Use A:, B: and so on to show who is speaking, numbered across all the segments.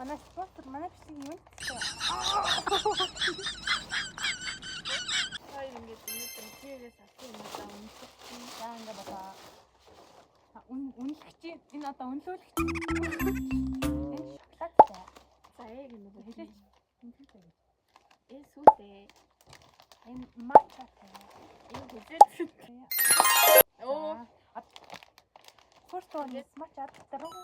A: Манай спонсор манай бичиг юм. Хоёр ингээд өнөөдөр тийгээс авсан юм даа үнэлэх чинь яа ингээ бата. Үнэлэх чинь энэ одоо үнэлүүлэх чинь. Энэ шоколадтай. За яг юм уу хэлээч. Үнэлээ. Энэ сүлээ. Энэ матчатай. Энэ хүзээ. Оо. First one is matcha таруу.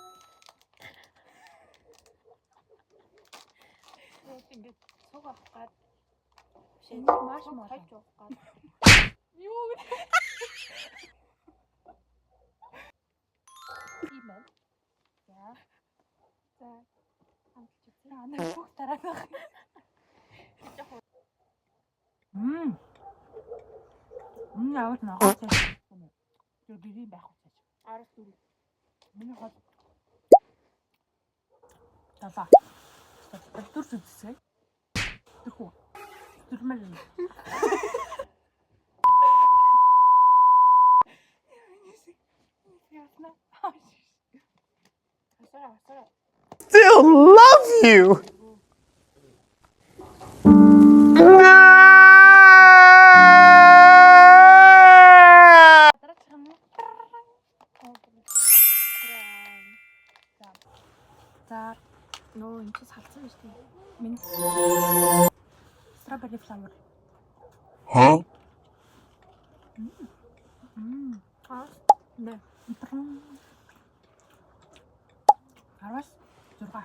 A: Ингээд цуг авах гад маш хайж уух гад юу вэ? Тийм ээ. За хамтч үзье. Анаа бүх тараад байх. Аваад нахаач. Тэр гэрийн байх уу? 14. Миний хол. Талаа. Төрс үзсэй. Тэрхүү. Тэрмэл юм.
B: Still love you.
A: No, энэ ч салцсан биш тийм. Миний strawberry flower.
B: Huh?
A: Нэ. Арвас зурга.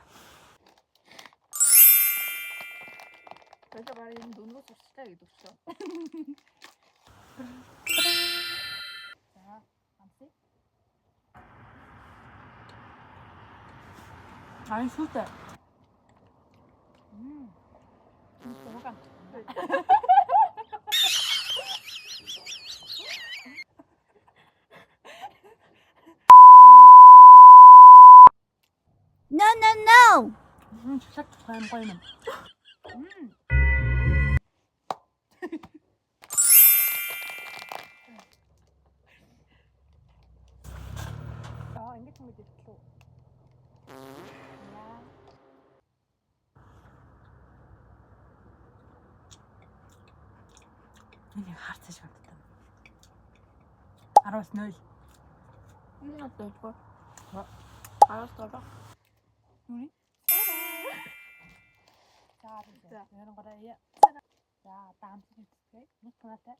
A: Тэгэж барай юм дүнгос урстай гэдэг шүү. За, хамсыг. Ай сүтэ. Зурга.
C: No.
A: Шоколад тухайн гоё юм. Ингэж юм дэвтлээ. Энийг харцаж боддог. 10-0. Энэ надад гоо. 10-0. Нүри. За, ярангаараа. За, даамт үзтээ. Нэг тунатай.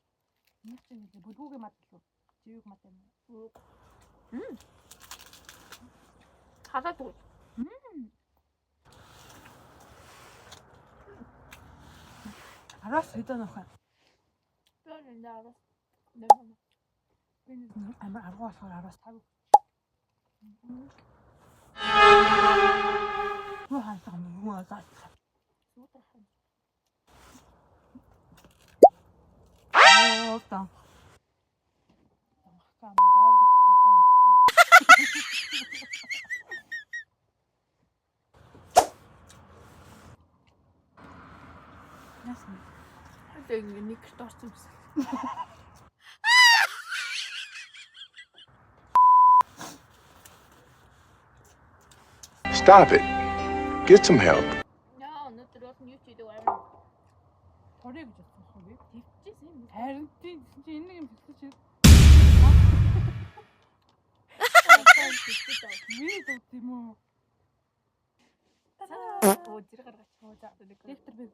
A: Нэг чинь бүлгүүгээ мадлуу. Живэг мат юм. Хадаад уу. Арас хэдэн нөхөр. Энэ арас. Энэ амар аргуусаар арас тав. Юу хаалт юм уу азаа. Оо та. Яасан. Тэг нэг торцсон юм.
B: Stop it. Get some help.
A: Яа, өнөөдөр бол юу ч хийдэг амар. Хорыг гэж бодсон юм. Твчээсэн юм. Харин тийм чи энэ юм хэлчихэж. Миний дуу тийм үү? Оо, зэрэг гаргач. Оо, за. Лектор бий.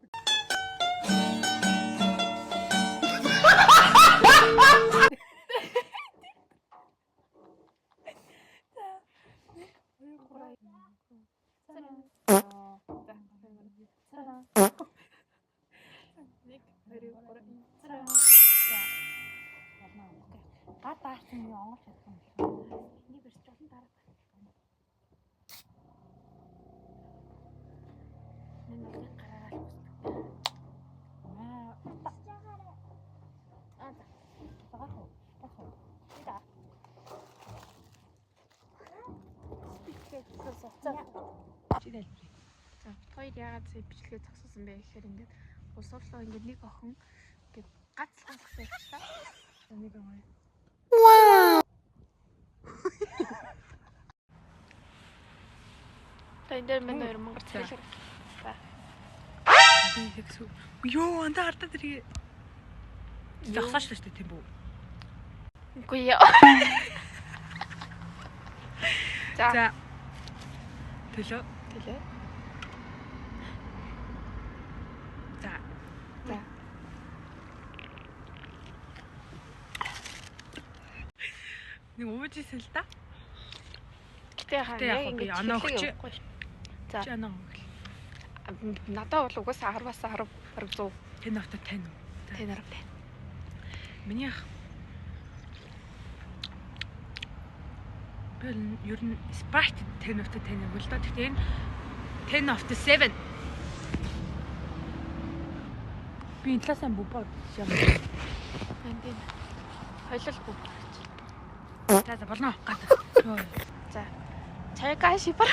A: Гад даасан юу онгорч чадсан юм. Энийг барьж олон дараа. Нэг нэг гараараа л За, хоёр яагаад сая бичлэгээ зогсоосон бэ гэхээр ингээд усуурлаа ингээд нэг охин ингээд гацлах явчихлаа. Нэг охин. Тэндэр мен хоёр монгол хэлээр.
C: Ёо, анда хартаа тэрийг зогсооч шүү дээ тийм үү?
A: Үгүй яа.
C: За. Төлөө. За. Нэг уужсэн л да.
A: Гэтэ
C: яг би оноогч.
A: За.
C: Чи оноо.
A: Надад бол угаасаа 10-аас 10 бараг 100.
C: Тэн автаа тань уу?
A: Тэн аргатай.
C: Миний ах. Ер нь Sprite 10 автаа тань уу л да. Тэгтээ энэ 10 автаа 7. Би энэ талаасаа бубаа юм.
A: Энд хойлол бүх.
C: За болно. Гад.
A: За. Чайгаа шипар.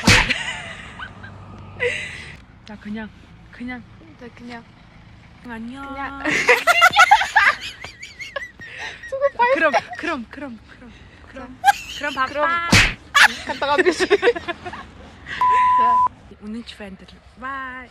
C: За 그냥.
A: Да 그냥.
C: 안녕. 그럼 바빠.
A: 갔다가 비스.
C: 오늘 팬들. 바이.